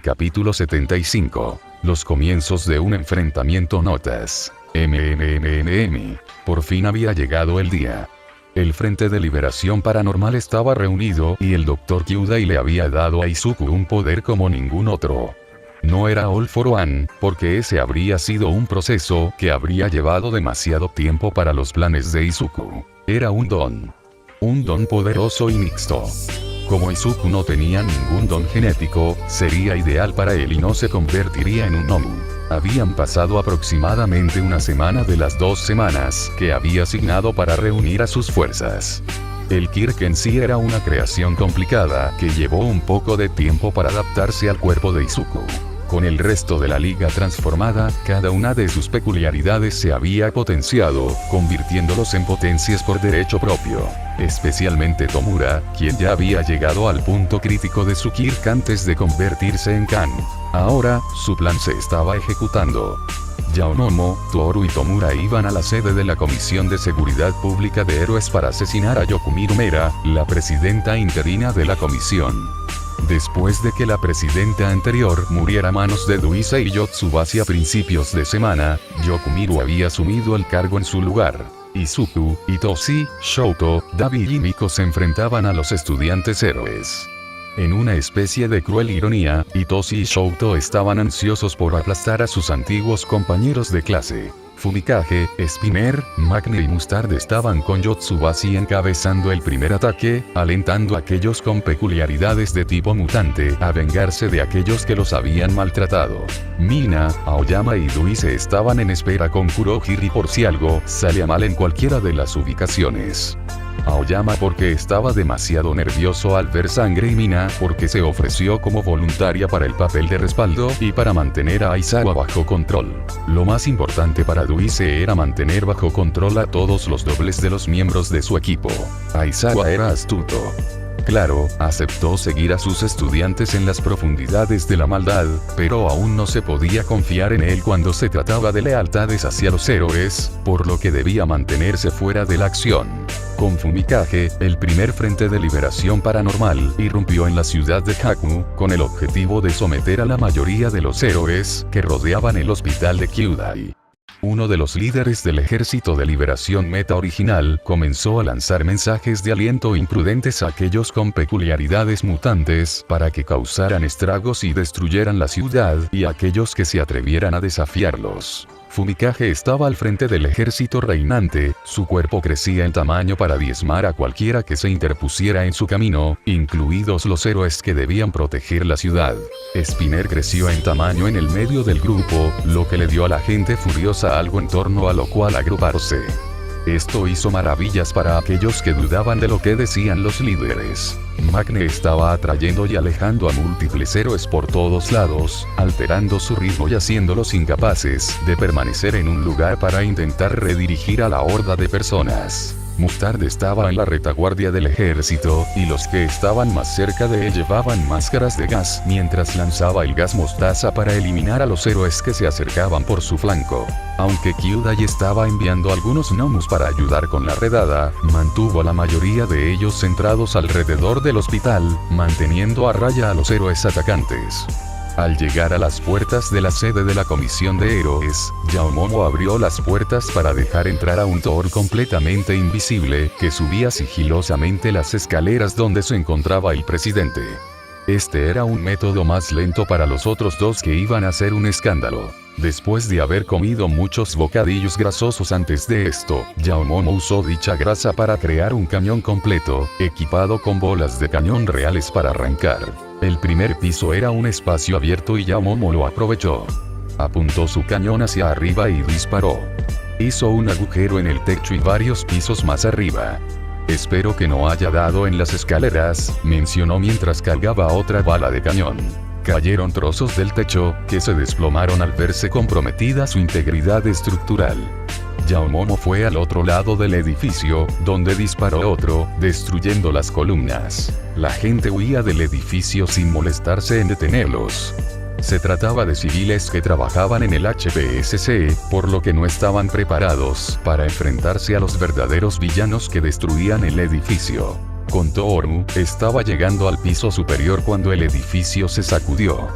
Capítulo 75. Los comienzos de un enfrentamiento. Notas. Por fin había llegado el día. El Frente de Liberación Paranormal estaba reunido y el Dr. Kyūdai le había dado a Izuku un poder como ningún otro. No era All for One, porque ese habría sido un proceso que habría llevado demasiado tiempo para los planes de Izuku. Era un don. Un don poderoso y mixto. Como Izuku no tenía ningún don genético, sería ideal para él y no se convertiría en un Nomu. Habían pasado aproximadamente una semana de las 2 semanas que había asignado para reunir a sus fuerzas. El Kirk en sí era una creación complicada que llevó un poco de tiempo para adaptarse al cuerpo de Izuku. Con el resto de la liga transformada, cada una de sus peculiaridades se había potenciado, convirtiéndolos en potencias por derecho propio. Especialmente Tomura, quien ya había llegado al punto crítico de su Kirk antes de convertirse en Kan. Ahora, su plan se estaba ejecutando. Yaomomo, Toru y Tomura iban a la sede de la Comisión de Seguridad Pública de Héroes para asesinar a Yokumiru Mera, la presidenta interina de la comisión. Después de que la presidenta anterior muriera a manos de Duisa y Yotsubasi a principios de semana, Yokumiru había asumido el cargo en su lugar. Izuku, Itoshi, Shouto, Dabi y Miko se enfrentaban a los estudiantes héroes. En una especie de cruel ironía, Itoshi y Shouto estaban ansiosos por aplastar a sus antiguos compañeros de clase. Fumikage, Spinner, Magne y Mustard estaban con Yotsubasi encabezando el primer ataque, alentando a aquellos con peculiaridades de tipo mutante a vengarse de aquellos que los habían maltratado. Mina, Aoyama y Duise estaban en espera con Kurohiri por si algo salía mal en cualquiera de las ubicaciones. Aoyama porque estaba demasiado nervioso al ver sangre y Mina porque se ofreció como voluntaria para el papel de respaldo y para mantener a Aizawa bajo control. Lo más importante para Duise era mantener bajo control a todos los dobles de los miembros de su equipo. Aizawa era astuto. Claro, aceptó seguir a sus estudiantes en las profundidades de la maldad, pero aún no se podía confiar en él cuando se trataba de lealtades hacia los héroes, por lo que debía mantenerse fuera de la acción. Con Fumikage, el primer Frente de Liberación Paranormal irrumpió en la ciudad de Haku, con el objetivo de someter a la mayoría de los héroes que rodeaban el hospital de Kyūdai. Uno de los líderes del Ejército de Liberación Meta original comenzó a lanzar mensajes de aliento imprudentes a aquellos con peculiaridades mutantes para que causaran estragos y destruyeran la ciudad y a aquellos que se atrevieran a desafiarlos. Fumikage estaba al frente del ejército reinante, su cuerpo crecía en tamaño para diezmar a cualquiera que se interpusiera en su camino, incluidos los héroes que debían proteger la ciudad. Spinner creció en tamaño en el medio del grupo, lo que le dio a la gente furiosa algo en torno a lo cual agruparse. Esto hizo maravillas para aquellos que dudaban de lo que decían los líderes. Magne estaba atrayendo y alejando a múltiples héroes por todos lados, alterando su ritmo y haciéndolos incapaces de permanecer en un lugar para intentar redirigir a la horda de personas. Mustard estaba en la retaguardia del ejército, y los que estaban más cerca de él llevaban máscaras de gas mientras lanzaba el gas mostaza para eliminar a los héroes que se acercaban por su flanco. Aunque Kyūdai estaba enviando algunos Nomus para ayudar con la redada, mantuvo a la mayoría de ellos centrados alrededor del hospital, manteniendo a raya a los héroes atacantes. Al llegar a las puertas de la sede de la Comisión de Héroes, Yaomomo abrió las puertas para dejar entrar a un Thor completamente invisible, que subía sigilosamente las escaleras donde se encontraba el presidente. Este era un método más lento para los otros dos que iban a hacer un escándalo. Después de haber comido muchos bocadillos grasosos antes de esto, Yaomomo usó dicha grasa para crear un cañón completo, equipado con bolas de cañón reales para arrancar. El primer piso era un espacio abierto y Yaomomo lo aprovechó. Apuntó su cañón hacia arriba y disparó. Hizo un agujero en el techo y varios pisos más arriba. Espero que no haya dado en las escaleras, mencionó mientras cargaba otra bala de cañón. Cayeron trozos del techo, que se desplomaron al verse comprometida su integridad estructural. Yaomomo fue al otro lado del edificio, donde disparó otro, destruyendo las columnas. La gente huía del edificio sin molestarse en detenerlos. Se trataba de civiles que trabajaban en el HPSC, por lo que no estaban preparados para enfrentarse a los verdaderos villanos que destruían el edificio. Con Toru, estaba llegando al piso superior cuando el edificio se sacudió.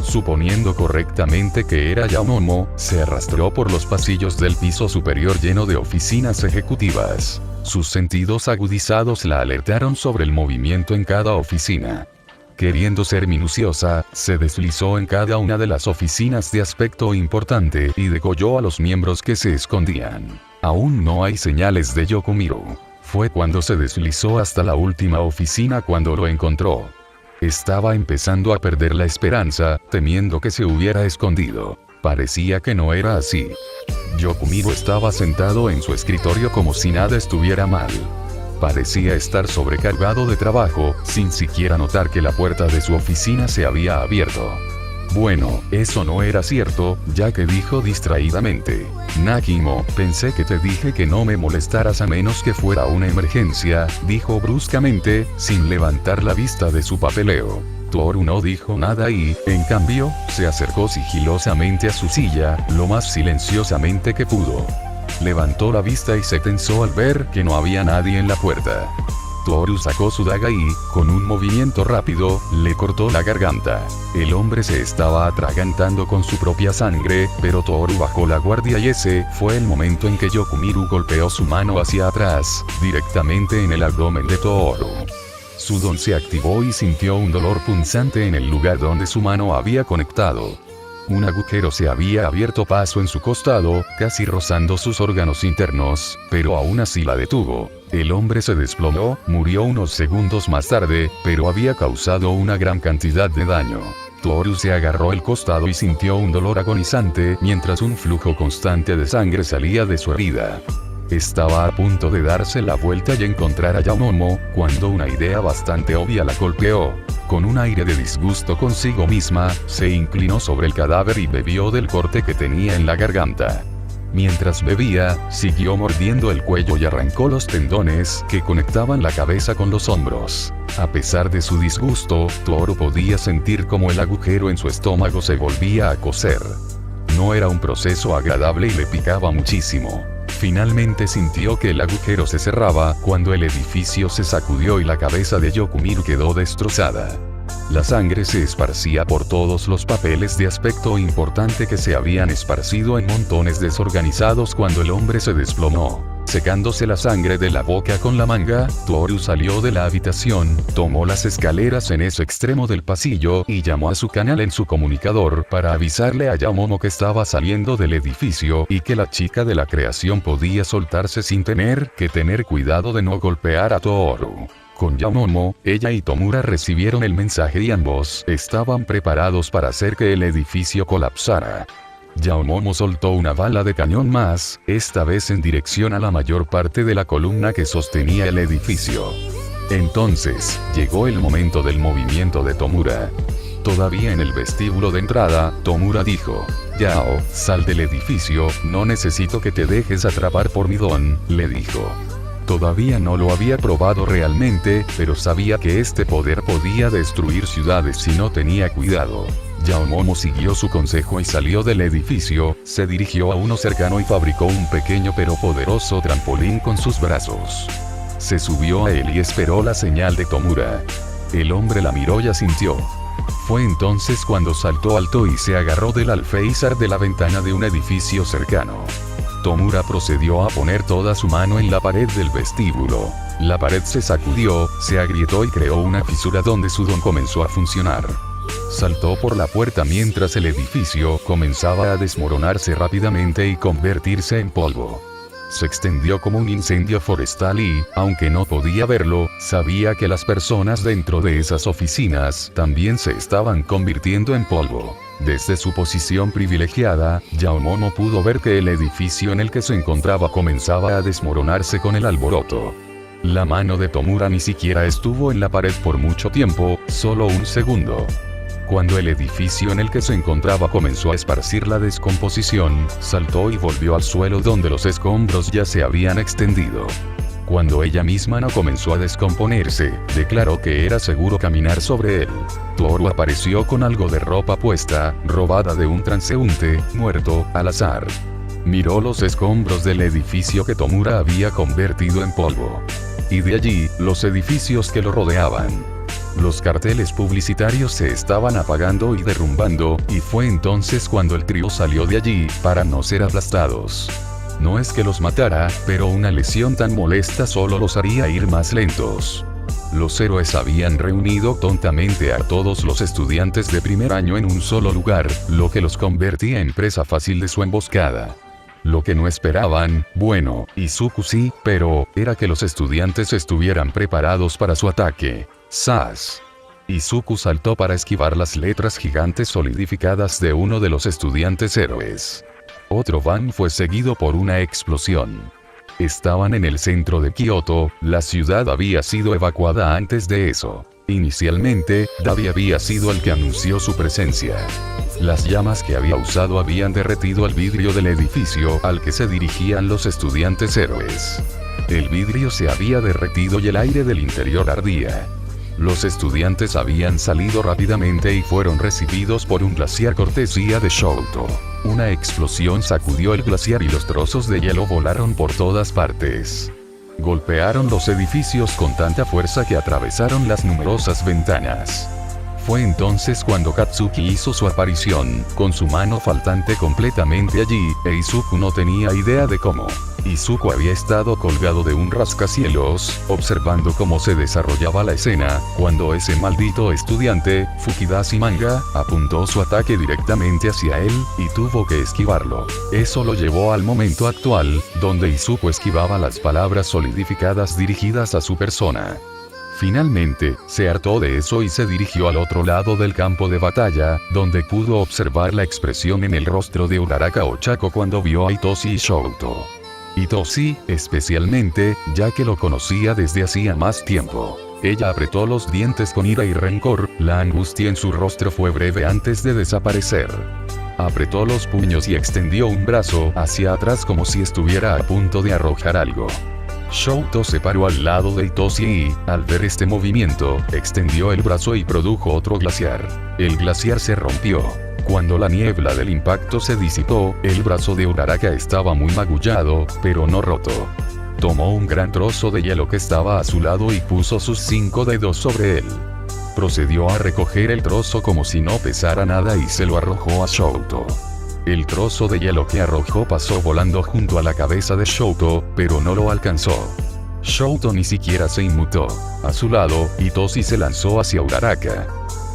suponiendo correctamente que era Yaomomo, se arrastró por los pasillos del piso superior lleno de oficinas ejecutivas. Sus sentidos agudizados la alertaron sobre el movimiento en cada oficina. Queriendo ser minuciosa, se deslizó en cada una de las oficinas de aspecto importante y degolló a los miembros que se escondían. Aún no hay señales de Yokumiru. Fue cuando se deslizó hasta la última oficina cuando lo encontró. Estaba empezando a perder la esperanza, temiendo que se hubiera escondido. Parecía que no era así. Yokumiru estaba sentado en su escritorio como si nada estuviera mal. Parecía estar sobrecargado de trabajo, sin siquiera notar que la puerta de su oficina se había abierto. Bueno, eso no era cierto, ya que dijo distraídamente. Nakimo, pensé que te dije que no me molestaras a menos que fuera una emergencia, dijo bruscamente, sin levantar la vista de su papeleo. Toru no dijo nada y, en cambio, se acercó sigilosamente a su silla, lo más silenciosamente que pudo. Levantó la vista y se tensó al ver que no había nadie en la puerta. Toru sacó su daga y, con un movimiento rápido, le cortó la garganta. El hombre se estaba atragantando con su propia sangre, pero Toru bajó la guardia y ese fue el momento en que Yokumiru golpeó su mano hacia atrás, directamente en el abdomen de Toru. Su don se activó y sintió un dolor punzante en el lugar donde su mano había conectado. Un agujero se había abierto paso en su costado, casi rozando sus órganos internos, pero aún así la detuvo. El hombre se desplomó, murió unos segundos más tarde, pero había causado una gran cantidad de daño. Toru se agarró el costado y sintió un dolor agonizante mientras un flujo constante de sangre salía de su herida. Estaba a punto de darse la vuelta y encontrar a Yaomomo, cuando una idea bastante obvia la golpeó. Con un aire de disgusto consigo misma, se inclinó sobre el cadáver y bebió del corte que tenía en la garganta. Mientras bebía, siguió mordiendo el cuello y arrancó los tendones que conectaban la cabeza con los hombros. A pesar de su disgusto, Toru podía sentir como el agujero en su estómago se volvía a coser. No era un proceso agradable y le picaba muchísimo. Finalmente sintió que el agujero se cerraba cuando el edificio se sacudió y la cabeza de Yokumiru quedó destrozada. La sangre se esparcía por todos los papeles de aspecto importante que se habían esparcido en montones desorganizados cuando el hombre se desplomó. Secándose la sangre de la boca con la manga, Toru salió de la habitación, tomó las escaleras en ese extremo del pasillo y llamó a su canal en su comunicador para avisarle a Yaomomo que estaba saliendo del edificio y que la chica de la creación podía soltarse sin tener que tener cuidado de no golpear a Toru. Con Yaomomo, ella y Tomura recibieron el mensaje y ambos estaban preparados para hacer que el edificio colapsara. Yaomomo soltó una bala de cañón más, esta vez en dirección a la mayor parte de la columna que sostenía el edificio. Entonces, llegó el momento del movimiento de Tomura. Todavía en el vestíbulo de entrada, Tomura dijo: «Yao, sal del edificio, no necesito que te dejes atrapar por mi don», le dijo. Todavía no lo había probado realmente, pero sabía que este poder podía destruir ciudades si no tenía cuidado. Yaomomo siguió su consejo y salió del edificio, se dirigió a uno cercano y fabricó un pequeño pero poderoso trampolín con sus brazos. Se subió a él y esperó la señal de Tomura. El hombre la miró y asintió. Fue entonces cuando saltó alto y se agarró del alféizar de la ventana de un edificio cercano. Tomura procedió a poner toda su mano en la pared del vestíbulo. La pared se sacudió, se agrietó y creó una fisura donde su don comenzó a funcionar. Saltó por la puerta mientras el edificio comenzaba a desmoronarse rápidamente y convertirse en polvo. Se extendió como un incendio forestal y, aunque no podía verlo, sabía que las personas dentro de esas oficinas también se estaban convirtiendo en polvo. Desde su posición privilegiada, Yaomomo pudo ver que el edificio en el que se encontraba comenzaba a desmoronarse con el alboroto. La mano de Tomura ni siquiera estuvo en la pared por mucho tiempo, solo un segundo. Cuando el edificio en el que se encontraba comenzó a esparcir la descomposición, saltó y volvió al suelo donde los escombros ya se habían extendido. Cuando ella misma no comenzó a descomponerse, declaró que era seguro caminar sobre él. Toru apareció con algo de ropa puesta, robada de un transeúnte, muerto, al azar. Miró los escombros del edificio que Tomura había convertido en polvo. Y de allí, los edificios que lo rodeaban. Los carteles publicitarios se estaban apagando y derrumbando, y fue entonces cuando el trío salió de allí, para no ser aplastados. No es que los matara, pero una lesión tan molesta solo los haría ir más lentos. Los héroes habían reunido tontamente a todos los estudiantes de primer año en un solo lugar, lo que los convertía en presa fácil de su emboscada. Lo que no esperaban, bueno, Izuku sí, pero, era que los estudiantes estuvieran preparados para su ataque. ¡Zas! Izuku saltó para esquivar las letras gigantes solidificadas de uno de los estudiantes héroes. Otro van fue seguido por una explosión. Estaban en el centro de Kioto, la ciudad había sido evacuada antes de eso. Inicialmente, Dabi había sido el que anunció su presencia. Las llamas que había usado habían derretido el vidrio del edificio al que se dirigían los estudiantes héroes. El vidrio se había derretido y el aire del interior ardía. Los estudiantes habían salido rápidamente y fueron recibidos por un glaciar cortesía de Shoto. Una explosión sacudió el glaciar y los trozos de hielo volaron por todas partes. Golpearon los edificios con tanta fuerza que atravesaron las numerosas ventanas. Fue entonces cuando Katsuki hizo su aparición, con su mano faltante completamente allí, e Izuku no tenía idea de cómo. Izuku había estado colgado de un rascacielos, observando cómo se desarrollaba la escena, cuando ese maldito estudiante, Fukidashi Manga, apuntó su ataque directamente hacia él, y tuvo que esquivarlo. Eso lo llevó al momento actual, donde Izuku esquivaba las palabras solidificadas dirigidas a su persona. Finalmente, se hartó de eso y se dirigió al otro lado del campo de batalla, donde pudo observar la expresión en el rostro de Uraraka Ochako cuando vio a Itoshi y Shoto. Itoshi, especialmente, ya que lo conocía desde hacía más tiempo. Ella apretó los dientes con ira y rencor, la angustia en su rostro fue breve antes de desaparecer. Apretó los puños y extendió un brazo hacia atrás como si estuviera a punto de arrojar algo. Shoto se paró al lado de Itoshi y, al ver este movimiento, extendió el brazo y produjo otro glaciar. El glaciar se rompió. Cuando la niebla del impacto se disipó, el brazo de Uraraka estaba muy magullado, pero no roto. Tomó un gran trozo de hielo que estaba a su lado y puso sus 5 dedos sobre él. Procedió a recoger el trozo como si no pesara nada y se lo arrojó a Shoto. El trozo de hielo que arrojó pasó volando junto a la cabeza de Shoto, pero no lo alcanzó. Shoto ni siquiera se inmutó. A su lado, Itoshi se lanzó hacia Uraraka.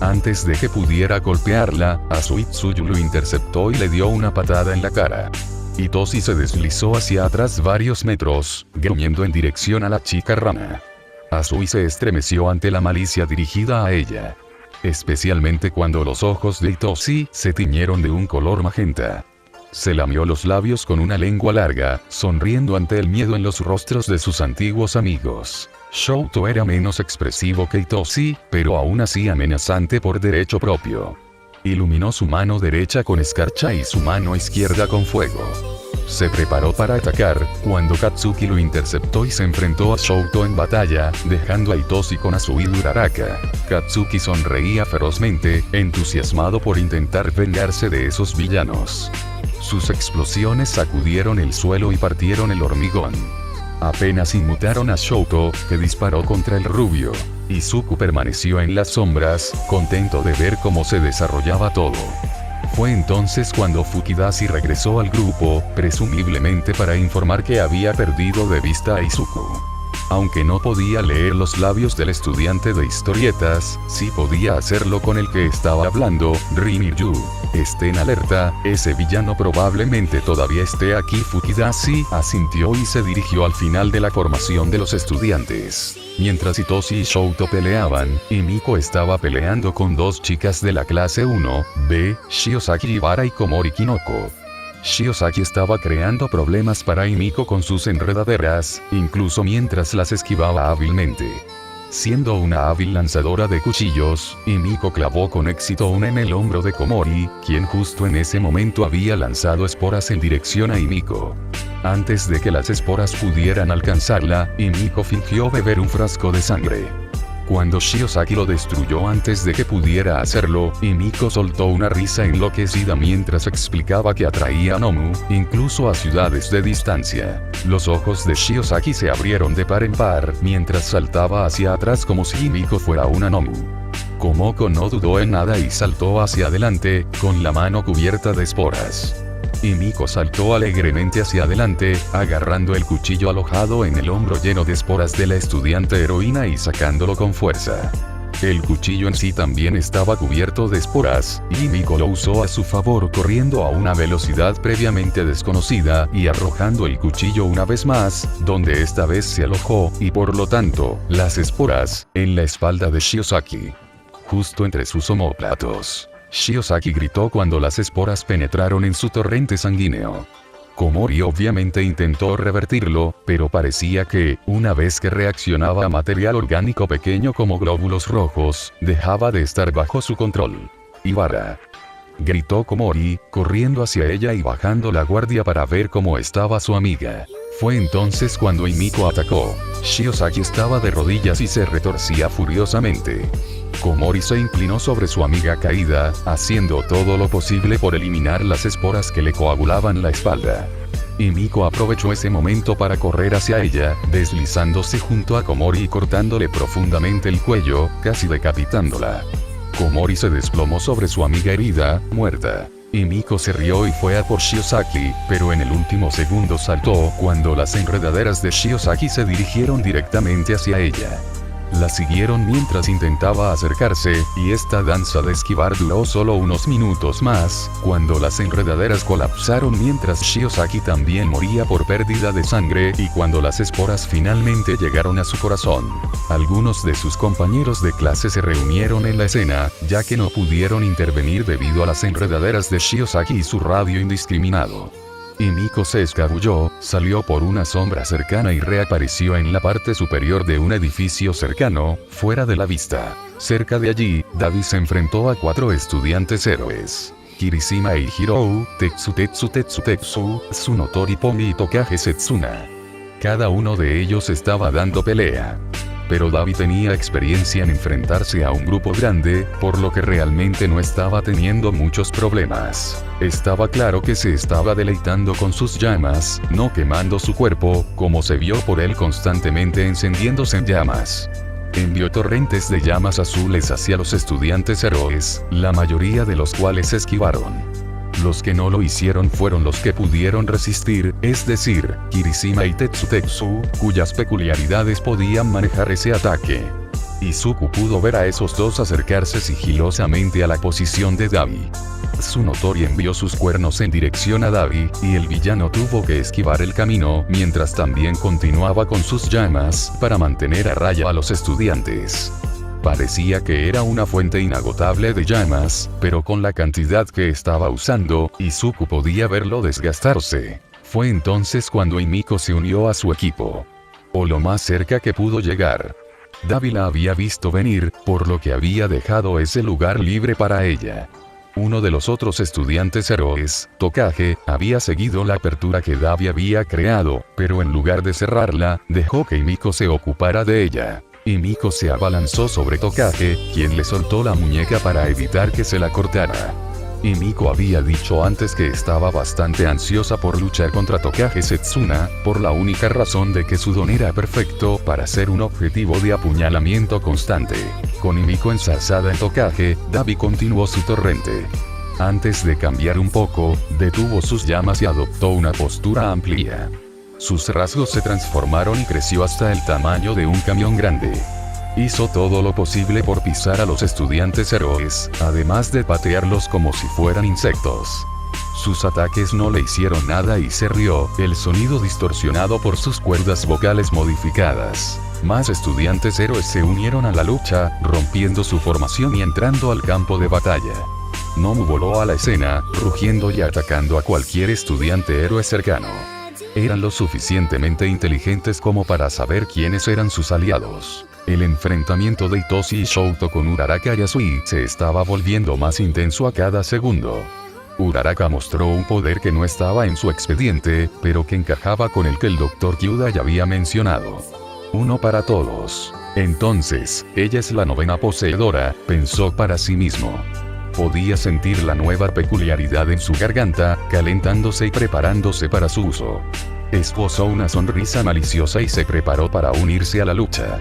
Antes de que pudiera golpearla, Azuitsuyu lo interceptó y le dio una patada en la cara. Itoshi se deslizó hacia atrás varios metros, gruñendo en dirección a la chica rana. Azui se estremeció ante la malicia dirigida a ella. Especialmente cuando los ojos de Itoshi se tiñeron de un color magenta. Se lamió los labios con una lengua larga, sonriendo ante el miedo en los rostros de sus antiguos amigos. Shoto era menos expresivo que Itoshi, pero aún así amenazante por derecho propio. Iluminó su mano derecha con escarcha y su mano izquierda con fuego. Se preparó para atacar, cuando Katsuki lo interceptó y se enfrentó a Shoto en batalla, dejando a Itoshi con Azui y Uraraka. Katsuki sonreía ferozmente, entusiasmado por intentar vengarse de esos villanos. Sus explosiones sacudieron el suelo y partieron el hormigón. Apenas inmutaron a Shoto, que disparó contra el rubio. Izuku permaneció en las sombras, contento de ver cómo se desarrollaba todo. Fue entonces cuando Fukidashi regresó al grupo, presumiblemente para informar que había perdido de vista a Izuku. Aunque no podía leer los labios del estudiante de historietas, sí podía hacerlo con el que estaba hablando, Riniryu. Estén alerta, ese villano probablemente todavía esté aquí. Fukidashi asintió y se dirigió al final de la formación de los estudiantes. Mientras Itoshi y Shoto peleaban, Himiko estaba peleando con 2 chicas de la clase 1B, Shiozaki Ibara y Komori Kinoko. Shiozaki estaba creando problemas para Himiko con sus enredaderas, incluso mientras las esquivaba hábilmente. Siendo una hábil lanzadora de cuchillos, Himiko clavó con éxito una en el hombro de Komori, quien justo en ese momento había lanzado esporas en dirección a Himiko. Antes de que las esporas pudieran alcanzarla, Himiko fingió beber un frasco de sangre. Cuando Shiozaki lo destruyó antes de que pudiera hacerlo, Himiko soltó una risa enloquecida mientras explicaba que atraía a Nomu, incluso a ciudades de distancia. Los ojos de Shiozaki se abrieron de par en par, mientras saltaba hacia atrás como si Himiko fuera una Nomu. Komoko no dudó en nada y saltó hacia adelante, con la mano cubierta de esporas. Himiko saltó alegremente hacia adelante, agarrando el cuchillo alojado en el hombro lleno de esporas de la estudiante heroína y sacándolo con fuerza. El cuchillo en sí también estaba cubierto de esporas, y Himiko lo usó a su favor corriendo a una velocidad previamente desconocida y arrojando el cuchillo una vez más, donde esta vez se alojó, y por lo tanto, las esporas, en la espalda de Shiozaki. Justo entre sus omóplatos. Shiozaki gritó cuando las esporas penetraron en su torrente sanguíneo. Komori obviamente intentó revertirlo, pero parecía que, una vez que reaccionaba a material orgánico pequeño como glóbulos rojos, dejaba de estar bajo su control. Ibara. Gritó Komori, corriendo hacia ella y bajando la guardia para ver cómo estaba su amiga. Fue entonces cuando Himiko atacó. Shiozaki estaba de rodillas y se retorcía furiosamente. Komori se inclinó sobre su amiga caída, haciendo todo lo posible por eliminar las esporas que le coagulaban la espalda. Himiko aprovechó ese momento para correr hacia ella, deslizándose junto a Komori y cortándole profundamente el cuello, casi decapitándola. Komori se desplomó sobre su amiga herida, muerta. Himiko se rió y fue a por Shiozaki, pero en el último segundo saltó cuando las enredaderas de Shiozaki se dirigieron directamente hacia ella. La siguieron mientras intentaba acercarse, y esta danza de esquivar duró solo unos minutos más, cuando las enredaderas colapsaron mientras Shiozaki también moría por pérdida de sangre y cuando las esporas finalmente llegaron a su corazón. Algunos de sus compañeros de clase se reunieron en la escena, ya que no pudieron intervenir debido a las enredaderas de Shiozaki y su radio indiscriminado. Himiko se escabulló, salió por una sombra cercana y reapareció en la parte superior de un edificio cercano, fuera de la vista. Cerca de allí, Dabi se enfrentó a 4 estudiantes héroes. Kirishima e Hirou, Tetsu, Tsunotori Pomi y Tokage Setsuna. Cada uno de ellos estaba dando pelea. Pero Dabi tenía experiencia en enfrentarse a un grupo grande, por lo que realmente no estaba teniendo muchos problemas. Estaba claro que se estaba deleitando con sus llamas, no quemando su cuerpo, como se vio por él constantemente encendiéndose en llamas. Envió torrentes de llamas azules hacia los estudiantes héroes, la mayoría de los cuales esquivaron. Los que no lo hicieron fueron los que pudieron resistir, es decir, Kirishima y Tetsu, cuyas peculiaridades podían manejar ese ataque. Izuku pudo ver a esos dos acercarse sigilosamente a la posición de Dabi. Tsunotori envió sus cuernos en dirección a Dabi, y el villano tuvo que esquivar el camino mientras también continuaba con sus llamas para mantener a raya a los estudiantes. Parecía que era una fuente inagotable de llamas, pero con la cantidad que estaba usando, Izuku podía verlo desgastarse. Fue entonces cuando Himiko se unió a su equipo. O lo más cerca que pudo llegar. Dabi la había visto venir, por lo que había dejado ese lugar libre para ella. Uno de los otros estudiantes héroes, Tokage, había seguido la apertura que Dabi había creado, pero en lugar de cerrarla, dejó que Himiko se ocupara de ella. Himiko se abalanzó sobre Tokage, quien le soltó la muñeca para evitar que se la cortara. Himiko había dicho antes que estaba bastante ansiosa por luchar contra Tokage Setsuna, por la única razón de que su don era perfecto para ser un objetivo de apuñalamiento constante. Con Himiko enzarzada en Tokage, Dabi continuó su torrente. Antes de cambiar un poco, detuvo sus llamas y adoptó una postura amplia. Sus rasgos se transformaron y creció hasta el tamaño de un camión grande. Hizo todo lo posible por pisar a los estudiantes héroes, además de patearlos como si fueran insectos. Sus ataques no le hicieron nada y se rió, el sonido distorsionado por sus cuerdas vocales modificadas. Más estudiantes héroes se unieron a la lucha, rompiendo su formación y entrando al campo de batalla. Nomu voló a la escena, rugiendo y atacando a cualquier estudiante héroe cercano. Eran lo suficientemente inteligentes como para saber quiénes eran sus aliados. El enfrentamiento de Itoshi y Shouto con Uraraka y Asui se estaba volviendo más intenso a cada segundo. Uraraka mostró un poder que no estaba en su expediente, pero que encajaba con el que el Dr. Kyuda ya había mencionado. Uno para todos. Entonces, ella es la novena poseedora, pensó para sí mismo. Podía sentir la nueva peculiaridad en su garganta, calentándose y preparándose para su uso. Esbozó una sonrisa maliciosa y se preparó para unirse a la lucha.